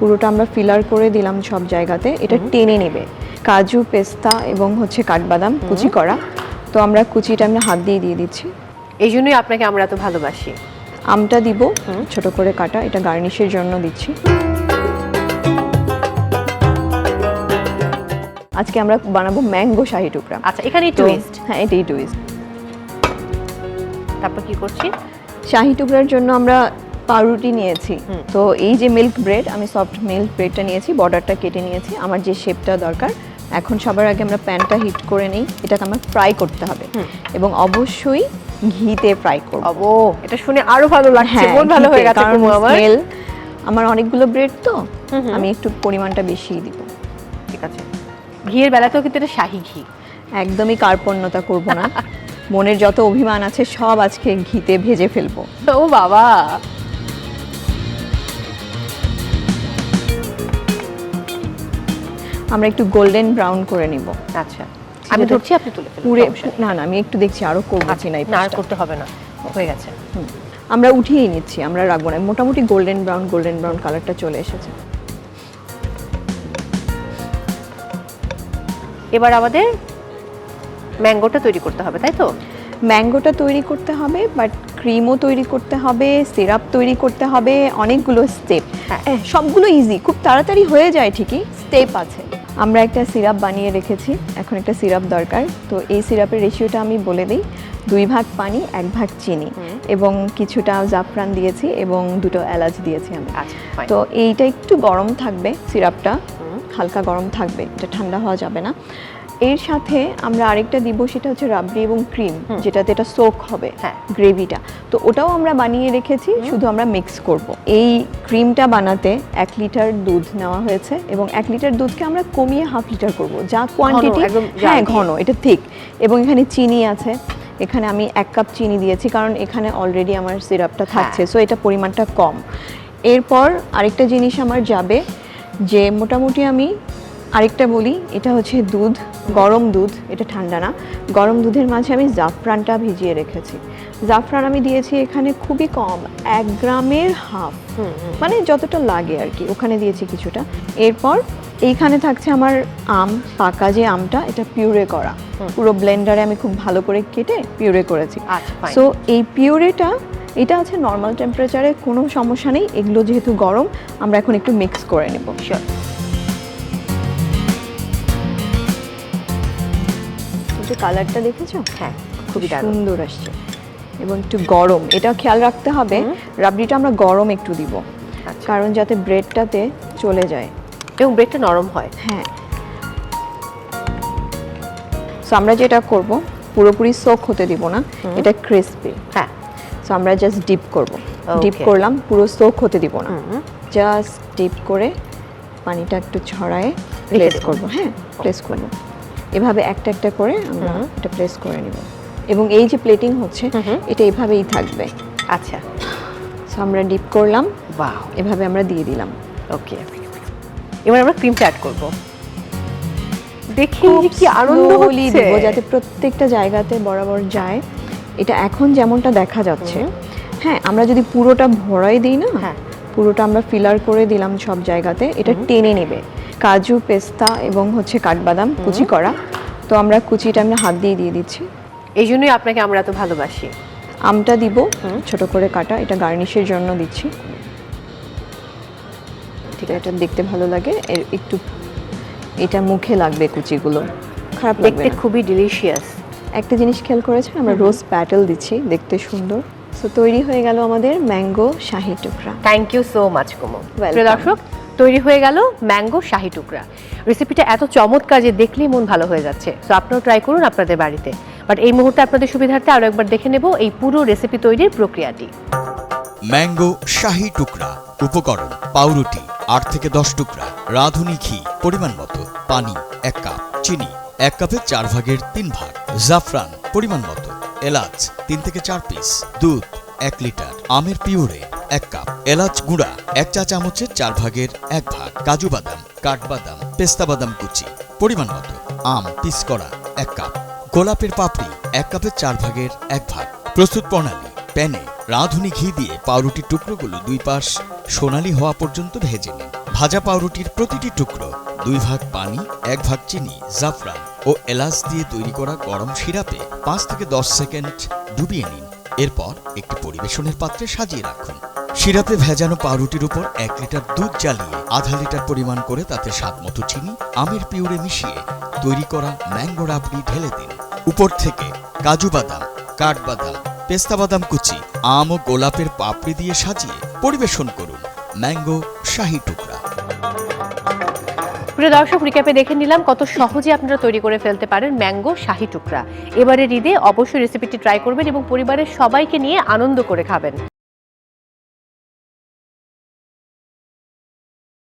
পুরোটা আমরা ফিলার করে দিলাম সব জায়গাতে, এটা টেনে নেবে। কাজু, পেস্তা এবং কাঠবাদাম কুচি করা, তো আমরা কুচিটা হাত দিয়ে দিচ্ছি। এই জন্যই আপনাকে আমরা এত ভালোবাসি। আমটা দিব ছোট করে কাটা, এটা গার্নিশের জন্য দিচ্ছি। আজকে আমরা বানাবো ম্যাঙ্গো শাহি টুকরা। আচ্ছা, এখানেই টুইস্ট। হ্যাঁ, এটাই টুইস্ট। তারপর কি করছি? শাহি টুকরার জন্য আমরা পাউরুটি নিয়েছি। তো এই যে মিল্ক ব্রেড, আমি সফট মিল্ক ব্রেডটা নিয়েছি, বর্ডারটা কেটে নিয়েছি আমার যে শেপটা দরকার। এখন সবার আগে আমরা প্যানটা হিট করে নিই, এটাকে আমার ফ্রাই করতে হবে এবং অবশ্যই ঘিতে ফ্রাই করব। ও, এটা শুনে আরো ভালো লাগছে, মন ভালো হয়ে গেছে কুমু আমার। আমার অনেকগুলো ব্রেড, তো আমি একটু পরিমাণটা বেশি দিব। ঠিক আছে। ঘিয়ের বেলাতেও কিন্তু এটা শাহি ঘি, একদমই কার্পণ্যতা করব না। মনের যত অভিমান আছে সব আজকে ঘিতে ভেজে ফেলবো। ও বাবা, আমরা একটু গোল্ডেন ব্রাউন করে নিব। আচ্ছা, আমি ধরছি, আপনি তুলে ফেলুন। পুরো না আমি একটু দেখছি আরো করব কিনা। না, আর করতে হবে না, হয়ে গেছে। আমরা উঠিয়ে নিচ্ছি, আমরা রাখবো না। মোটামুটি গোল্ডেন ব্রাউন কালারটা চলে এসেছে। এবার আমাদের ম্যাঙ্গোটা তৈরি করতে হবে, তাই তো? ম্যাঙ্গোটা তৈরি করতে হবে, বাট ক্রিমও তৈরি করতে হবে, সিরাপ তৈরি করতে হবে, অনেকগুলো স্টেপ। সবগুলো ইজি, খুব তাড়াতাড়ি হয়ে যায়, ঠিকই স্টেপ আছে। আমরা একটা সিরাপ বানিয়ে রেখেছি, এখন একটা সিরাপ দরকার। তো এই সিরাপের রেশিওটা আমি বলে দিই, 2 ভাগ পানি 1 ভাগ চিনি এবং কিছুটা জাফরান দিয়েছি এবং 2টো এলাচ দিয়েছি আমি। তো এইটা একটু গরম থাকবে, সিরাপটা হালকা গরম থাকবে, এটা ঠান্ডা হওয়া যাবে না। এর সাথে আমরা আরেকটা দিব, সেটা হচ্ছে রাবড়ি এবং ক্রিম, যেটাতে এটা সোক হবে গ্রেভিটা। তো ওটাও আমরা বানিয়ে রেখেছি, শুধু আমরা মিক্স করব। এই ক্রিমটা বানাতে 1 লিটার দুধ নেওয়া হয়েছে এবং 1 লিটার দুধকে আমরা কমিয়ে 1/2 লিটার করব, যা কোয়ান্টিটি। হ্যাঁ, ঘন, এটা ঠিক। এবং এখানে চিনি আছে, এখানে আমি 1 কাপ চিনি দিয়েছি, কারণ এখানে অলরেডি আমার সিরাপটা থাকছে, সো এটা পরিমাণটা কম। এরপর আরেকটা জিনিস আমার যাবে, যে মোটামুটি আমি আরেকটা বলি, এটা হচ্ছে দুধ, গরম দুধ, এটা ঠান্ডা না। গরম দুধের মাঝে আমি জাফরানটা ভিজিয়ে রেখেছি। জাফরান আমি দিয়েছি এখানে খুবই কম, 1 গ্রামের হাফ, মানে যতটা লাগে আর কি, ওখানে দিয়েছি কিছুটা। এরপর এইখানে থাকছে আমার আম, পাকা যে আমটা, এটা পিউরে করা, পুরো ব্লেন্ডারে আমি খুব ভালো করে কেটে পিউরে করেছি। সো এই পিউরেটা, এটা আছে নর্মাল টেম্পারেচারে, কোনো সমস্যা নেই। এগুলো যেহেতু গরম, আমরা এখন একটু মিক্স করে নেব। শিওর। কালারটা দেখেছো? হ্যাঁ, খুবই সুন্দর আসছে এবং একটু গরম। এটা খেয়াল রাখতে হবে, রাবড়িটা আমরা গরম একটু দিব, কারণ যাতে ব্রেডটাতে চলে যায় এবং ব্রেডটা নরম হয়। হ্যাঁ, সো আমরা যেটা করব, পুরোপুরি সোক হতে দিব না, এটা ক্রিসপি। হ্যাঁ, সো আমরা জাস্ট ডিপ করব, ডিপ করলাম, পুরো সোক হতে দিব না, জাস্ট ডিপ করে পানিটা একটু ছড়ায় প্লেস করব। হ্যাঁ, প্লেস করব এভাবে, একটা একটা করে আমরা এটা প্রেস করে নিব। এবং এই যে প্লেটিং হচ্ছে, এটা এভাবেই থাকবে। আচ্ছা, সো আমরা ডিপ করলাম, ওয়াও, এভাবে আমরা দিয়ে দিলাম। ওকে, এবার আমরা ক্রিমটা অ্যাড করব। দেখি কি আনন্দ হচ্ছে, দিব যাতে প্রত্যেকটা জায়গাতে বরাবর যায়। এটা এখন যেমনটা দেখা যাচ্ছে, হ্যাঁ, আমরা যদি পুরোটা ভরাই দিই না, পুরোটা আমরা ফিলার করে দিলাম সব জায়গাতে, এটা টেনে নেবে। কাজু, পেস্তা এবং কাঠবাদাম কুচি করা, তো আমরা কুচিটা হাত দিয়ে দিচ্ছি। এই জন্যই আপনাকে আমরা এত ভালোবাসি। আমটা দিব ছোট করে কাটা, এটা গার্নিশের জন্য দিচ্ছি। ঠিক আছে, এটা দেখতে ভালো লাগে, একটু এটা মুখে লাগবে কুচিগুলো, খারাপ লাগবে দেখতে খুবই ডিলিশিয়াস। একটা জিনিস খেয়াল করেছেন, আমরা রোজ প্যাটেল দিচ্ছি, দেখতে সুন্দর। সো তৈরি হয়ে গেল আমাদের ম্যাঙ্গো শাহি টুকরা। থ্যাংক ইউ সো মাচ কুমু। প্রিয় দর্শক, তৈরি হয়ে গেল ম্যাঙ্গো শাহি টুকরা। রেসিপিটা এত চমৎকার যে দেখলেই মন ভালো হয়ে যাচ্ছে। সো আপনারাও ট্রাই করুন আপনাদের বাড়িতে। বাট এই মুহূর্তে আপনাদের সুবিধার্থে আরো একবার দেখে নেব এই পুরো রেসিপি তৈরির প্রক্রিয়াটি। ম্যাঙ্গো শাহি টুকরা। উপকরণ: পাউরুটি 8 থেকে 10 টুকরা, রাঁধুনি ঘি পরিমাণ মতো, পানি 1 কাপ, চিনি 1 কাপের 4 ভাগের 3 ভাগ, জাফরান পরিমাণ মতো, এলাচ 3 থেকে 4 পিস, দুধ 1 লিটার, আমের পিউরে 1 কাপ, এলাচ গুঁড়া 1 চা চামচের 4 ভাগের 1 ভাগ, কাজু বাদাম, কাঠবাদাম, পেস্তা বাদাম কুচি পরিমাণ মতো, আম পিস করা 1 কাপ, গোলাপের পাপড়ি 1 কাপের 4 ভাগের 1 ভাগ। প্রস্তুত প্রণালী: প্যানে রাঁধুনি ঘি দিয়ে পাউরুটির টুকরোগুলো 2 পাশ সোনালি হওয়া পর্যন্ত ভেজে নিন। ভাজা পাউরুটির প্রতিটি টুকরো 2 ভাগ পানি 1 ভাগ চিনি জাফরান ও এলাচ দিয়ে তৈরি করা গরম সিরাপে 5 থেকে 10 সেকেন্ড ডুবিয়ে নিন। এরপর একটি পরিবেশনের পাত্রে সাজিয়ে রাখুন। সিরাপে ভেজানো পাউরুটির উপর 1 লিটার দুধ জ্বালিয়ে আধা লিটার পরিমাণ করে তাতে স্বাদমতো চিনি আমের পিউরে মিশিয়ে তৈরি করা ম্যাঙ্গো রাবড়ি ঢেলে দিন। উপর থেকে কাজু বাদাম, কাঠবাদাম, পেস্তা বাদাম কুচি, আম ও গোলাপের পাপড়ি দিয়ে সাজিয়ে পরিবেশন করুন ম্যাঙ্গো শাহী টুকরা। প্রিয় দর্শক, রিক্যাপে দেখে নিলাম কত সহজে আপনারা তৈরি করে ফেলতে পারেন ম্যাঙ্গো শাহী টুকরা। এবারের ঈদে অবশ্যই রেসিপিটি ট্রাই করবেন এবং পরিবারের সবাইকে নিয়ে আনন্দ করে খাবেন।